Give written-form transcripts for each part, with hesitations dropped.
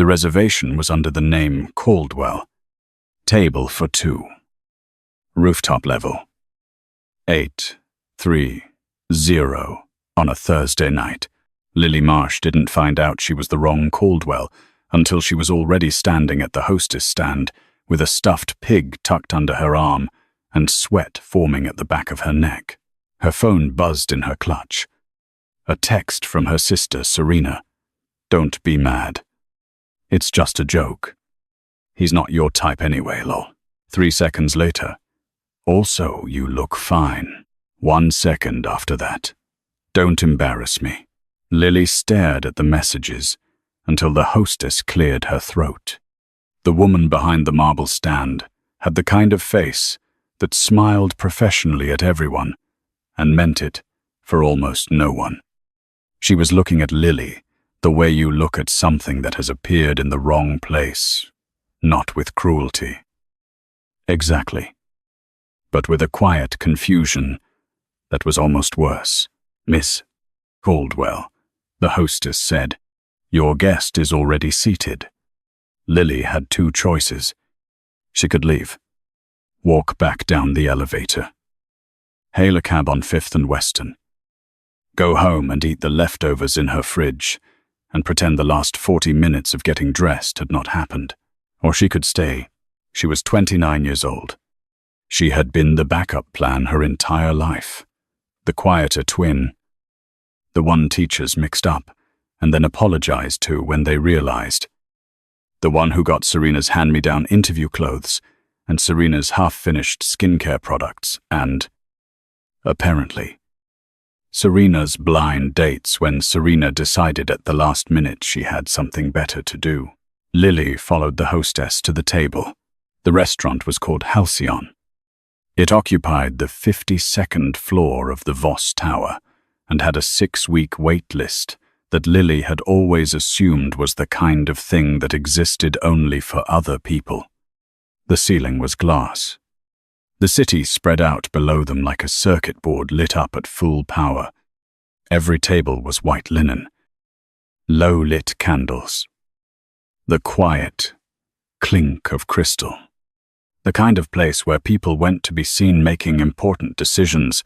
The reservation was under the name Caldwell. Table for 2. Rooftop level. 830 on a Thursday night. Lily Marsh didn't find out she was the wrong Caldwell until she was already standing at the hostess stand with a stuffed pig tucked under her arm and sweat forming at the back of her neck. Her phone buzzed in her clutch. A text from her sister, Serena. "Don't be mad. It's just a joke. He's not your type anyway, lol." 3 seconds later. "Also, you look fine." 1 second after that. "Don't embarrass me." Lily stared at the messages until the hostess cleared her throat. The woman behind the marble stand had the kind of face that smiled professionally at everyone and meant it for almost no one. She was looking at Lily the way you look at something that has appeared in the wrong place, not with cruelty. Exactly. But with a quiet confusion that was almost worse. "Miss Caldwell," the hostess said, "your guest is already seated." Lily had 2 choices. She could leave, walk back down the elevator, hail a cab on 5th and Western, go home and eat the leftovers in her fridge and pretend the last 40 minutes of getting dressed had not happened. Or she could stay. She was 29 years old. She had been the backup plan her entire life. The quieter twin. The one teachers mixed up and then apologized to when they realized. The one who got Serena's hand-me-down interview clothes and Serena's half-finished skincare products and, apparently, Serena's blind dates when Serena decided at the last minute she had something better to do. Lily followed the hostess to the table. The restaurant was called Halcyon. It occupied the 52nd floor of the Voss Tower and had a 6-week wait list that Lily had always assumed was the kind of thing that existed only for other people. The ceiling was glass. The city spread out below them like a circuit board lit up at full power. Every table was white linen. Low-lit candles. The quiet clink of crystal. The kind of place where people went to be seen making important decisions.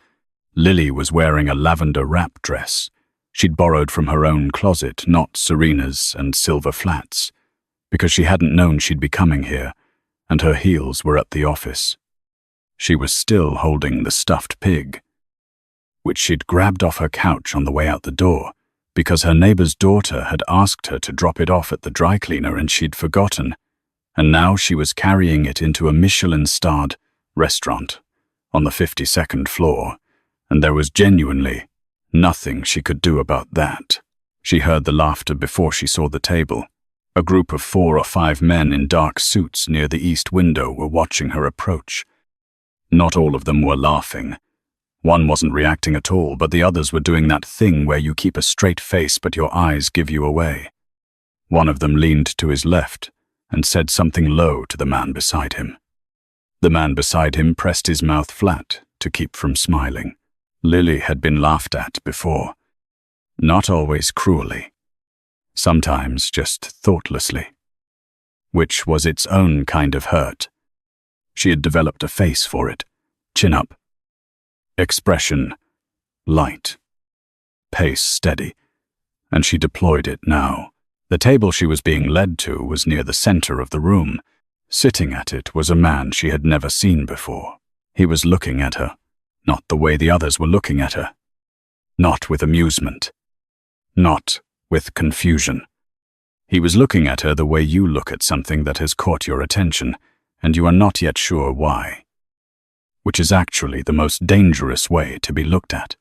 Lily was wearing a lavender wrap dress. She'd borrowed from her own closet, not Serena's and silver flats, because she hadn't known she'd be coming here, and her heels were at the office. She was still holding the stuffed pig, which she'd grabbed off her couch on the way out the door, because her neighbor's daughter had asked her to drop it off at the dry cleaner and she'd forgotten, and now she was carrying it into a Michelin-starred restaurant on the 52nd floor, and there was genuinely nothing she could do about that. She heard the laughter before she saw the table. A group of 4 or 5 men in dark suits near the east window were watching her approach. Not all of them were laughing. One wasn't reacting at all, but the others were doing that thing where you keep a straight face but your eyes give you away. One of them leaned to his left and said something low to the man beside him. The man beside him pressed his mouth flat to keep from smiling. Lily had been laughed at before. Not always cruelly. Sometimes just thoughtlessly. Which was its own kind of hurt. She had developed a face for it. Chin up. Expression light. Pace steady. And she deployed it now. The table she was being led to was near the center of the room. Sitting at it was a man she had never seen before. He was looking at her, not the way the others were looking at her. Not with amusement. Not with confusion. He was looking at her the way you look at something that has caught your attention, and you are not yet sure why. Which is actually the most dangerous way to be looked at.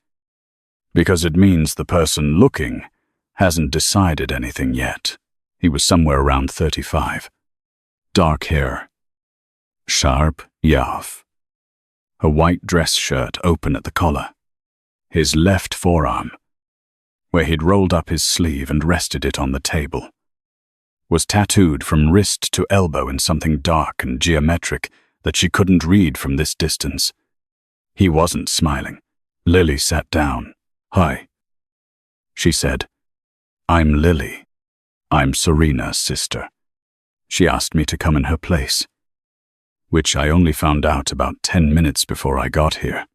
Because it means the person looking hasn't decided anything yet. He was somewhere around 35. Dark hair. Sharp yav. A white dress shirt open at the collar. His left forearm, where he'd rolled up his sleeve and rested it on the table, was tattooed from wrist to elbow in something dark and geometric that she couldn't read from this distance. He wasn't smiling. Lily sat down. "Hi," she said. "I'm Lily. I'm Serena's sister. She asked me to come in her place, which I only found out about 10 minutes before I got here.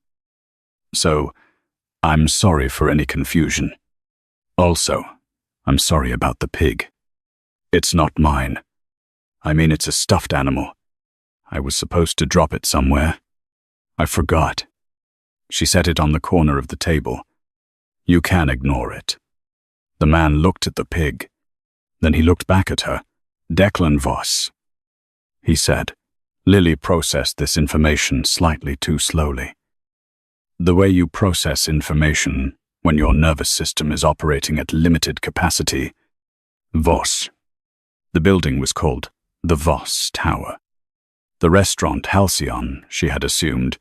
So, I'm sorry for any confusion. Also, I'm sorry about the pig. It's not mine. I mean, it's a stuffed animal. I was supposed to drop it somewhere. I forgot. She set it on the corner of the table. You can ignore it. The man looked at the pig. Then he looked back at her. Declan Voss, he said. Lily processed this information slightly too slowly. The way you process information when your nervous system is operating at limited capacity. Voss. The building was called the Voss Tower. The restaurant Halcyon, she had assumed,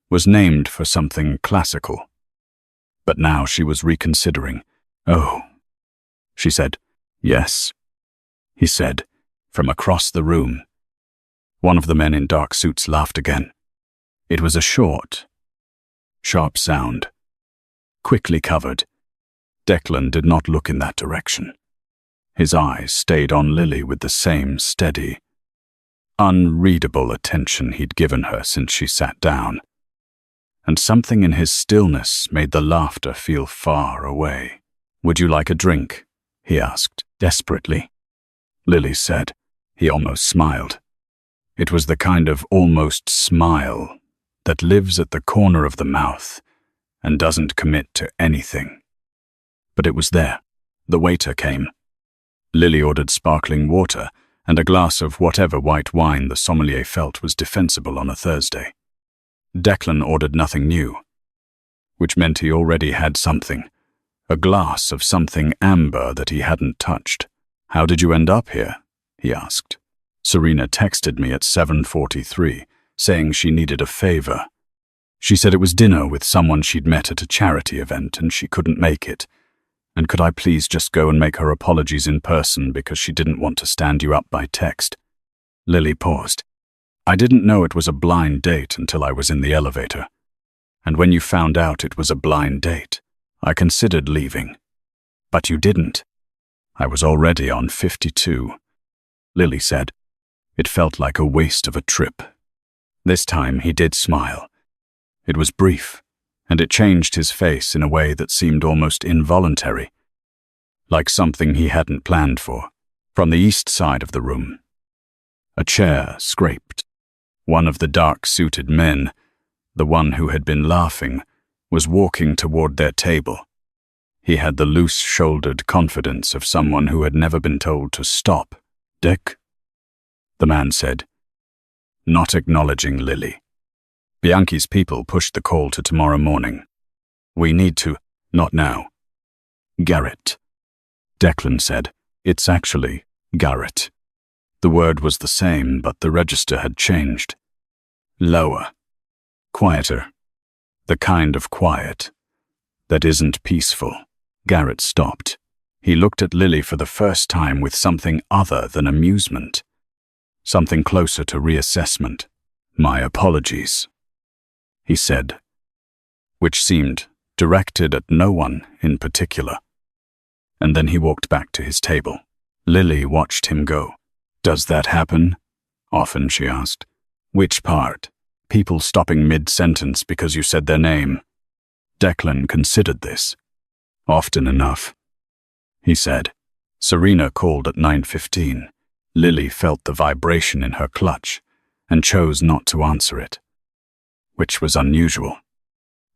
was named for something classical. But now she was reconsidering. Oh, she said. Yes, he said, from across the room. One of the men in dark suits laughed again. It was a short, sharp sound, quickly covered. Declan did not look in that direction. His eyes stayed on Lily with the same steady, unreadable attention he'd given her since she sat down. And something in his stillness made the laughter feel far away. Would you like a drink? He asked, desperately. Lily said. He almost smiled. It was the kind of almost smile that lives at the corner of the mouth and doesn't commit to anything. But it was there. The waiter came. Lily ordered sparkling water and a glass of whatever white wine the sommelier felt was defensible on a Thursday. Declan ordered nothing new, which meant he already had something, a glass of something amber that he hadn't touched. How did you end up here? He asked. Serena texted me at 7:43, saying she needed a favor. She said it was dinner with someone she'd met at a charity event and she couldn't make it. And could I please just go and make her apologies in person because she didn't want to stand you up by text? Lily paused. I didn't know it was a blind date until I was in the elevator. And when you found out it was a blind date, I considered leaving. But you didn't. I was already on 52. Lily said. It felt like a waste of a trip. This time he did smile. It was brief, and it changed his face in a way that seemed almost involuntary, like something he hadn't planned for. From the east side of the room, a chair scraped. One of the dark-suited men, the one who had been laughing, was walking toward their table. He had the loose-shouldered confidence of someone who had never been told to stop. Dick? The man said, not acknowledging Lily. Bianchi's people pushed the call to tomorrow morning. We need to, not now. Garrett. Declan said, it's actually Garrett. The word was the same, but the register had changed. Lower. Quieter. The kind of quiet that isn't peaceful. Garrett stopped. He looked at Lily for the first time with something other than amusement. Something closer to reassessment. My apologies, he said, which seemed directed at no one in particular. And then he walked back to his table. Lily watched him go. Does that happen? Often, she asked. Which part? People stopping mid-sentence because you said their name. Declan considered this. Often enough, he said. Serena called at 9:15. Lily felt the vibration in her clutch and chose not to answer it, which was unusual.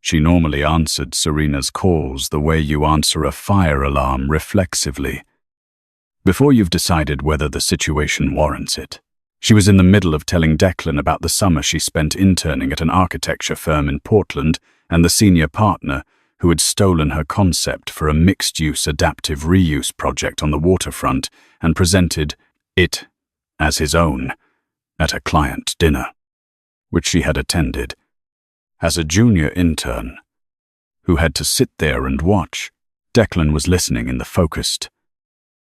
She normally answered Serena's calls the way you answer a fire alarm reflexively, before you've decided whether the situation warrants it. She was in the middle of telling Declan about the summer she spent interning at an architecture firm in Portland and the senior partner who had stolen her concept for a mixed-use adaptive reuse project on the waterfront and presented it as his own at a client dinner, which she had attended. As a junior intern who had to sit there and watch, Declan was listening in the focused,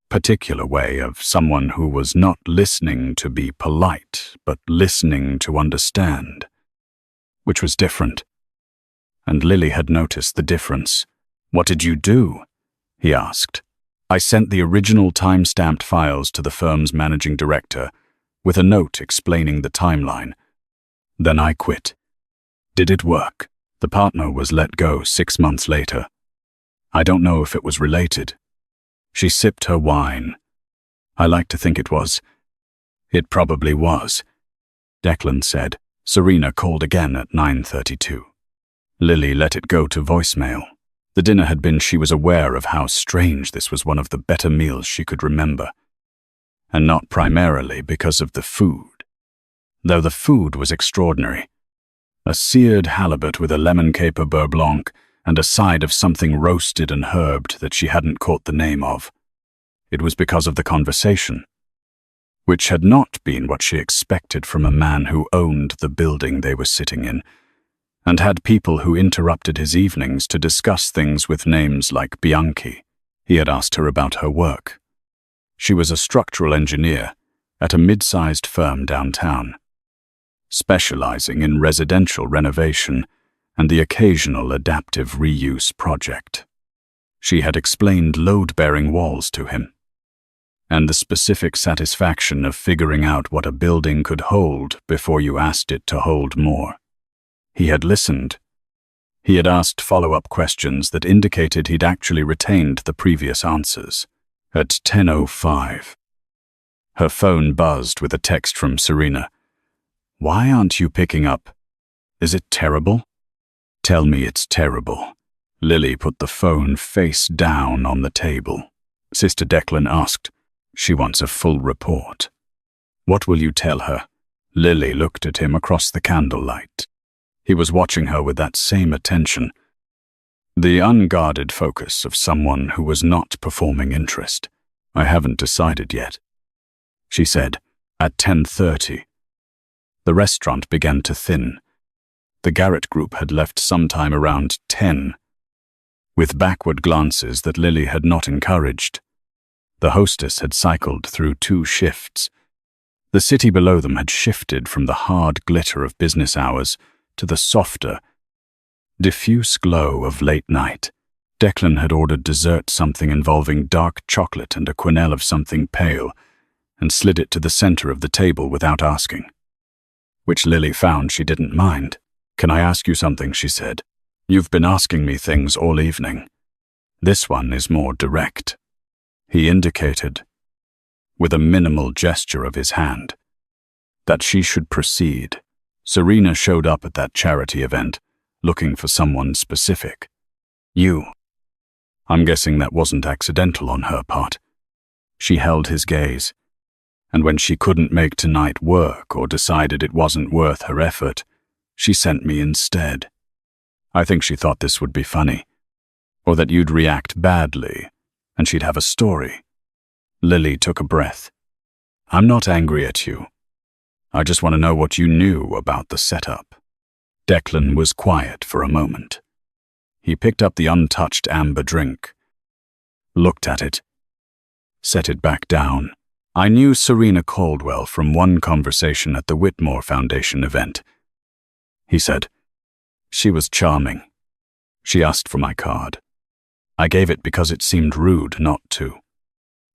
particular way of someone who was not listening to be polite, but listening to understand, which was different. And Lily had noticed the difference. What did you do? He asked. I sent the original time-stamped files to the firm's managing director with a note explaining the timeline. Then I quit. Did it work? The partner was let go 6 months later. I don't know if it was related. She sipped her wine. I like to think it was. It probably was. Declan said. Serena called again at 9:32. Lily let it go to voicemail. The dinner had been, she was aware of how strange this was, one of the better meals she could remember. And not primarily because of the food. Though the food was extraordinary. A seared halibut with a lemon caper beurre blanc and a side of something roasted and herbed that she hadn't caught the name of. It was because of the conversation, which had not been what she expected from a man who owned the building they were sitting in, and had people who interrupted his evenings to discuss things with names like Bianchi. He had asked her about her work. She was a structural engineer at a mid-sized firm downtown, specializing in residential renovation and the occasional adaptive reuse project. She had explained load-bearing walls to him, and the specific satisfaction of figuring out what a building could hold before you asked it to hold more. He had listened. He had asked follow-up questions that indicated he'd actually retained the previous answers. At 10:05, her phone buzzed with a text from Serena. "Why aren't you picking up? Is it terrible?" "Tell me it's terrible." Lily put the phone face down on the table. Sister Declan asked. "She wants a full report." "What will you tell her?" Lily looked at him across the candlelight. He was watching her with that same attention, the unguarded focus of someone who was not performing interest. "I haven't decided yet," she said. At 10:30, the restaurant began to thin. The Garrett group had left sometime around 10, with backward glances that Lily had not encouraged. The hostess had cycled through 2 shifts. The city below them had shifted from the hard glitter of business hours to the softer, diffuse glow of late night. Declan had ordered dessert, something involving dark chocolate and a quenelle of something pale, and slid it to the center of the table without asking, which Lily found she didn't mind. "Can I ask you something?" she said. "You've been asking me things all evening. This one is more direct." He indicated, with a minimal gesture of his hand, that she should proceed. Serena showed up at that charity event, looking for someone specific. "You." I'm guessing that wasn't accidental on her part. She held his gaze, and when she couldn't make tonight work or decided it wasn't worth her effort, she sent me instead. I think she thought this would be funny, or that you'd react badly, and she'd have a story. Lily took a breath. "I'm not angry at you. I just want to know what you knew about the setup." Declan was quiet for a moment. He picked up the untouched amber drink, looked at it, set it back down. "I knew Serena Caldwell from one conversation at the Whitmore Foundation event," he said. "She was charming. She asked for my card. I gave it because it seemed rude not to.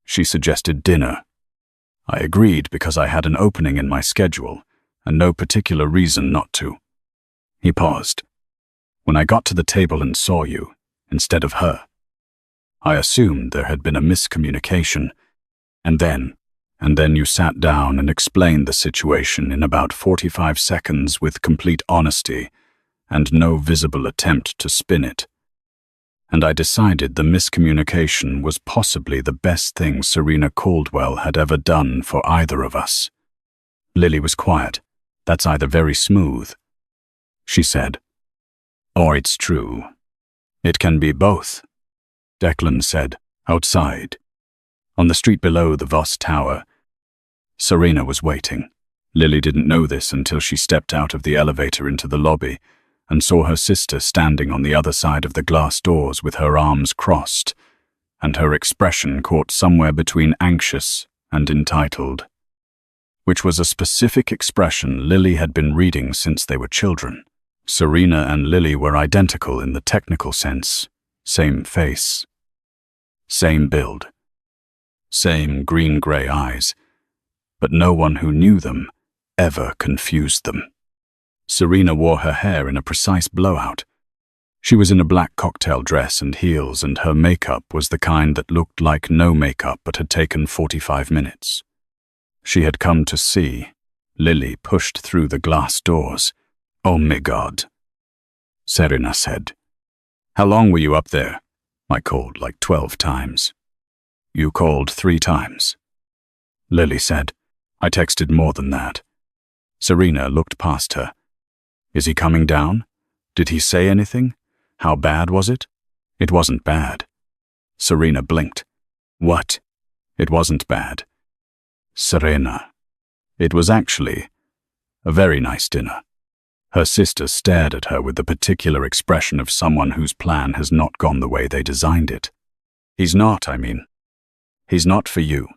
She suggested dinner. I agreed because I had an opening in my schedule and no particular reason not to." He paused. "When I got to the table and saw you, instead of her, I assumed there had been a miscommunication, and then you sat down and explained the situation in about 45 seconds with complete honesty and no visible attempt to spin it. And I decided the miscommunication was possibly the best thing Serena Caldwell had ever done for either of us." Lily was quiet. "That's either very smooth," she said, "or it's true. It can be both," Declan said, outside. On the street below the Voss Tower, Serena was waiting. Lily didn't know this until she stepped out of the elevator into the lobby and saw her sister standing on the other side of the glass doors with her arms crossed, and her expression caught somewhere between anxious and entitled, which was a specific expression Lily had been reading since they were children. Serena and Lily were identical in the technical sense. Same face, same build, Same green-grey eyes, but no one who knew them ever confused them. Serena wore her hair in a precise blowout. She was in a black cocktail dress and heels, and her makeup was the kind that looked like no makeup but had taken 45 minutes. She had come to see. Lily pushed through the glass doors. "Oh my God," Serena said. "How long were you up there?" I called like 12 times. "You called 3 times." Lily said. "I texted more than that." Serena looked past her. "Is he coming down? Did he say anything? How bad was it?" "It wasn't bad." Serena blinked. "What?" "It wasn't bad." "Serena, it was actually a very nice dinner." Her sister stared at her with the particular expression of someone whose plan has not gone the way they designed it. He's not for you.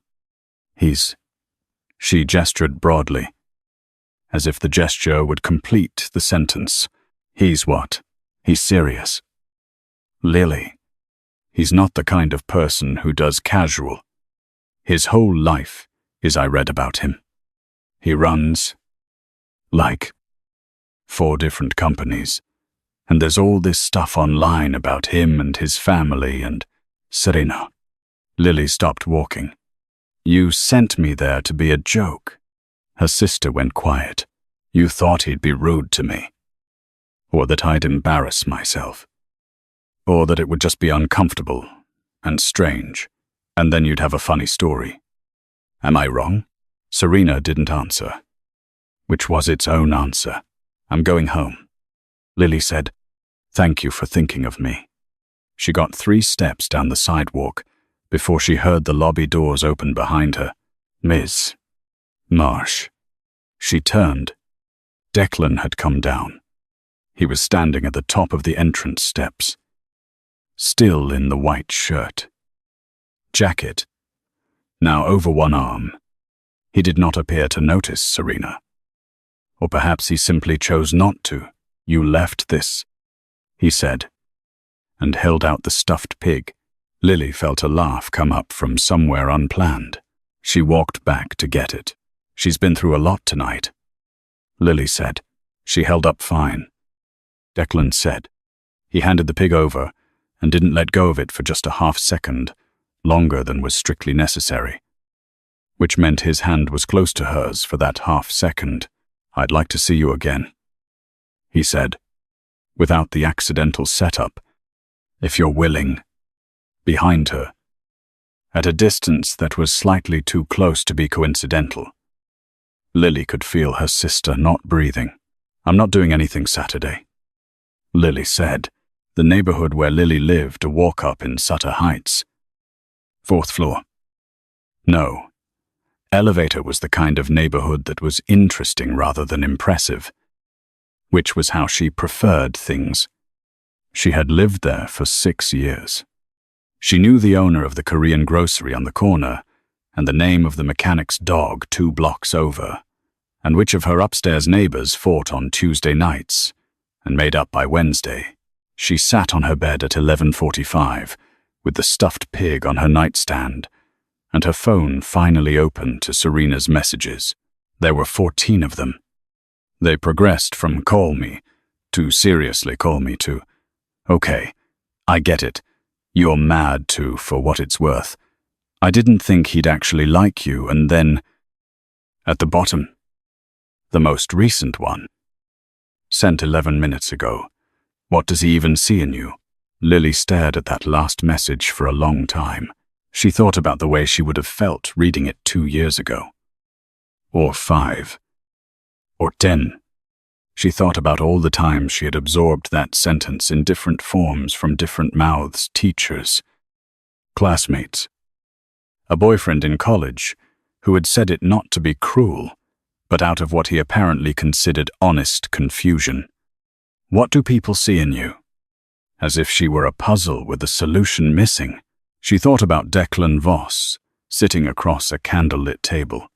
She gestured broadly, as if the gesture would complete the sentence. "He's what? He's serious." "Lily, he's not the kind of person who does casual. His whole life is I read about him. He runs, 4 different companies, and there's all this stuff online about him and his family and—" "Serena." Lily stopped walking. "You sent me there to be a joke." Her sister went quiet. "You thought he'd be rude to me, or that I'd embarrass myself, or that it would just be uncomfortable and strange, and then you'd have a funny story. Am I wrong?" Serena didn't answer, which was its own answer. "I'm going home." Lily said, "Thank you for thinking of me." She got 3 steps down the sidewalk before she heard the lobby doors open behind her. "Ms. Marsh." She turned. Declan had come down. He was standing at the top of the entrance steps, still in the white shirt. Jacket, now over one arm. He did not appear to notice Serena. Or perhaps he simply chose not to. "You left this," he said, and held out the stuffed pig. Lily felt a laugh come up from somewhere unplanned. She walked back to get it. "She's been through a lot tonight," Lily said. "She held up fine," Declan said. He handed the pig over and didn't let go of it for just a half second, longer than was strictly necessary, which meant his hand was close to hers for that half second. "I'd like to see you again," he said, without the accidental setup. "If you're willing." Behind her, at a distance that was slightly too close to be coincidental, Lily could feel her sister not breathing. "I'm not doing anything Saturday," Lily said. The neighborhood where Lily lived, a walk up in Sutter Heights. 4th floor. No. Elevator was the kind of neighborhood that was interesting rather than impressive, which was how she preferred things. She had lived there for 6 years. She knew the owner of the Korean grocery on the corner and the name of the mechanic's dog 2 blocks over, and which of her upstairs neighbors fought on Tuesday nights and made up by Wednesday. She sat on her bed at 11:45 with the stuffed pig on her nightstand and her phone finally open to Serena's messages. There were 14 of them. They progressed from "call me" to "seriously call me" to "okay, I get it. You're mad" to "for what it's worth. I didn't think he'd actually like you," and then, at the bottom, the most recent one. Sent 11 minutes ago. What does he even see in you? Lily stared at that last message for a long time. She thought about the way she would have felt reading it 2 years ago. Or 5. Or 10. She thought about all the times she had absorbed that sentence in different forms from different mouths, teachers, classmates, a boyfriend in college who had said it not to be cruel, but out of what he apparently considered honest confusion. What do people see in you? As if she were a puzzle with a solution missing. She thought about Declan Voss, sitting across a candlelit table,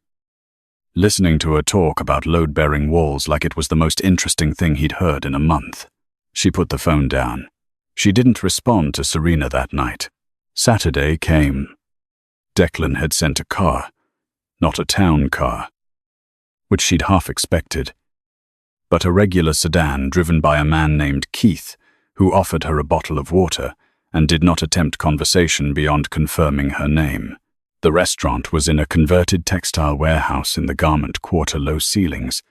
listening to her talk about load-bearing walls like it was the most interesting thing he'd heard in a month. She put the phone down. She didn't respond to Serena that night. Saturday came. Declan had sent a car, not a town car, which she'd half expected, but a regular sedan driven by a man named Keith, who offered her a bottle of water and did not attempt conversation beyond confirming her name. The restaurant was in a converted textile warehouse in the garment quarter, low ceilings,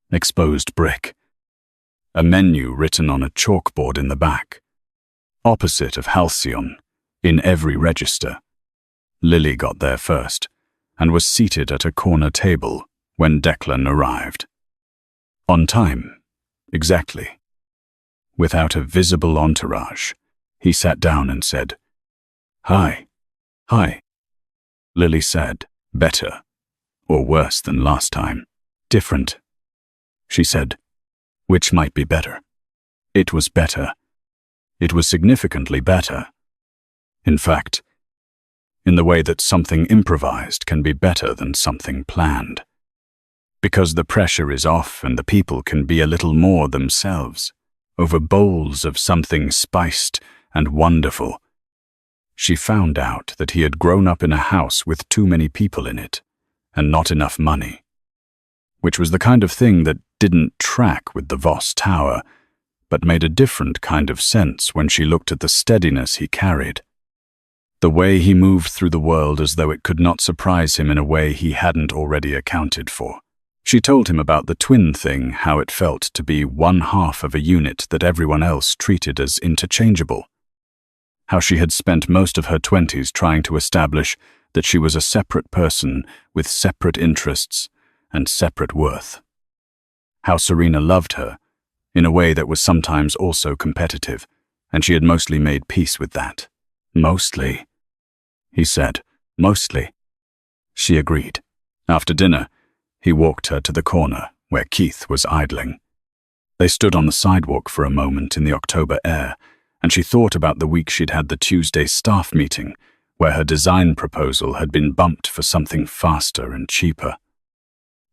exposed brick, a menu written on a chalkboard in the back, opposite of Halcyon, in every register. Lily got there first and was seated at a corner table when Declan arrived. On time, exactly. Without a visible entourage, he sat down and said, "Hi." "Hi," Lily said, "Better, or worse than last time?" "Different," she said. "Which might be better?" It was better. It was significantly better. In fact, in the way that something improvised can be better than something planned. Because the pressure is off and the people can be a little more themselves, over bowls of something spiced and wonderful. She found out that he had grown up in a house with too many people in it, and not enough money, which was the kind of thing that didn't track with the Voss Tower, but made a different kind of sense when she looked at the steadiness he carried. The way he moved through the world as though it could not surprise him in a way he hadn't already accounted for. She told him about the twin thing, how it felt to be one half of a unit that everyone else treated as interchangeable. How she had spent most of her 20s trying to establish that she was a separate person with separate interests and separate worth. How Serena loved her, in a way that was sometimes also competitive, and she had mostly made peace with that. "Mostly," he said. "Mostly." She agreed. After dinner, he walked her to the corner where Keith was idling. They stood on the sidewalk for a moment in the October air, and she thought about the week she'd had the Tuesday staff meeting, where her design proposal had been bumped for something faster and cheaper.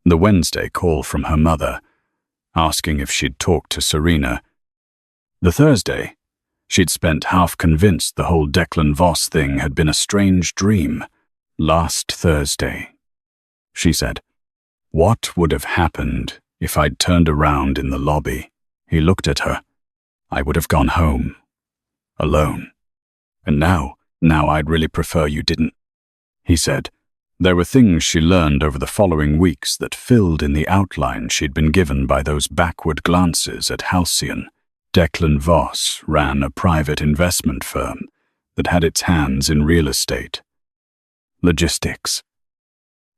The Wednesday call from her mother, asking if she'd talked to Serena. The Thursday, she'd spent half convinced the whole Declan Voss thing had been a strange dream. "Last Thursday," she said. "What would have happened if I'd turned around in the lobby?" He looked at her. "I would have gone home. Alone. And now I'd really prefer you didn't," he said. There were things she learned over the following weeks that filled in the outline she'd been given by those backward glances at Halcyon. Declan Voss ran a private investment firm that had its hands in real estate, logistics,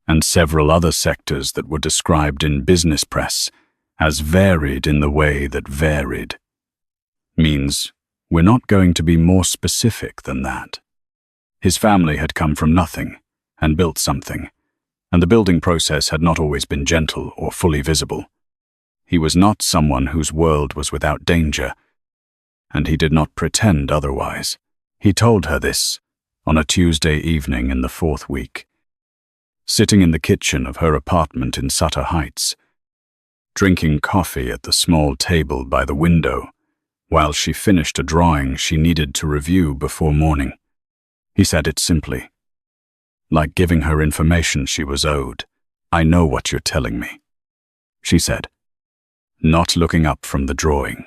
and several other sectors that were described in business press as varied in the way that varied means we're not going to be more specific than that. His family had come from nothing and built something, and the building process had not always been gentle or fully visible. He was not someone whose world was without danger, and he did not pretend otherwise. He told her this on a Tuesday evening in the 4th week, sitting in the kitchen of her apartment in Sutter Heights, drinking coffee at the small table by the window, while she finished a drawing she needed to review before morning. He said it simply, like giving her information she was owed. "I know what you're telling me," she said, not looking up from the drawing.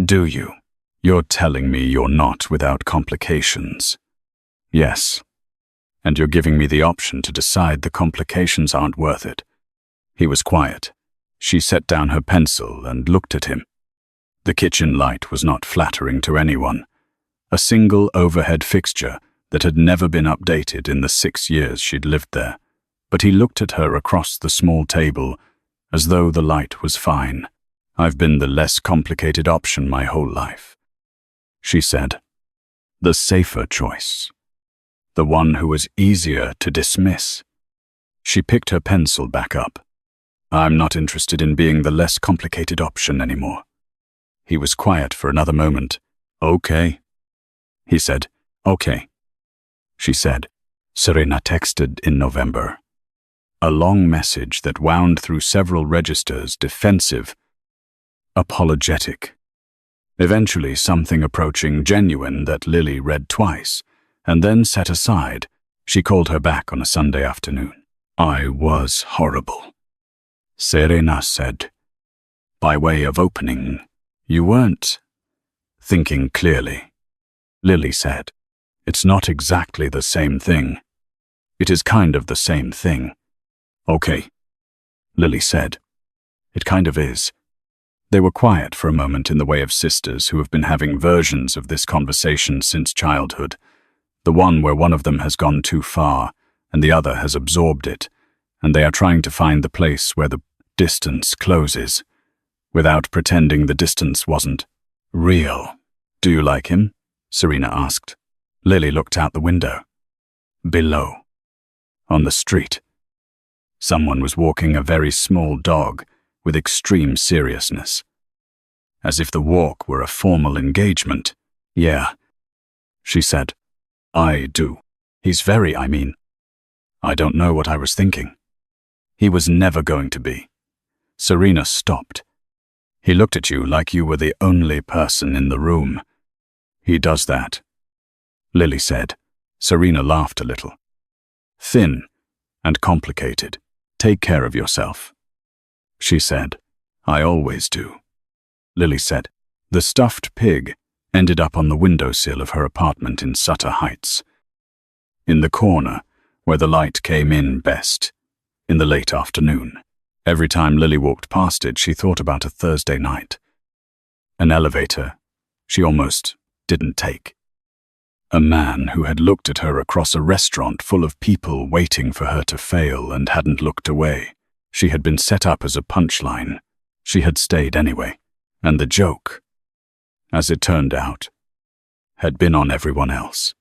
"Do you? You're telling me you're not without complications." "Yes. And you're giving me the option to decide the complications aren't worth it." He was quiet. She set down her pencil and looked at him. The kitchen light was not flattering to anyone. A single overhead fixture that had never been updated in the 6 years she'd lived there. But he looked at her across the small table as though the light was fine. "I've been the less complicated option my whole life," she said. "The safer choice. The one who was easier to dismiss." She picked her pencil back up. "I'm not interested in being the less complicated option anymore." He was quiet for another moment. "Okay," he said. "Okay," she said. Serena texted in November. A long message that wound through several registers, defensive, apologetic. Eventually something approaching genuine that Lily read twice, and then set aside, She called her back on a Sunday afternoon. I was horrible, Serena said. By way of opening, you weren't thinking clearly, Lily said. It's not exactly the same thing. It is kind of the same thing. Okay, Lily said. It kind of is. They were quiet for a moment in the way of sisters who have been having versions of this conversation since childhood. The one where one of them has gone too far and the other has absorbed it, and they are trying to find the place where the distance closes, without pretending the distance wasn't real. Do you like him? Serena asked. Lily looked out the window. Below, on the street, someone was walking a very small dog with extreme seriousness, as if the walk were a formal engagement. Yeah, she said. I do. I don't know what I was thinking. He was never going to be. Serena stopped. He looked at you like you were the only person in the room. He does that, Lily said. Serena laughed a little. Thin and complicated. Take care of yourself, she said. I always do, Lily said. The stuffed pig ended up on the windowsill of her apartment in Sutter Heights, in the corner where the light came in best, in the late afternoon. Every time Lily walked past it, she thought about a Thursday night. An elevator she almost didn't take. A man who had looked at her across a restaurant full of people waiting for her to fail and hadn't looked away. She had been set up as a punchline. She had stayed anyway. And the joke, as it turned out, had been on everyone else.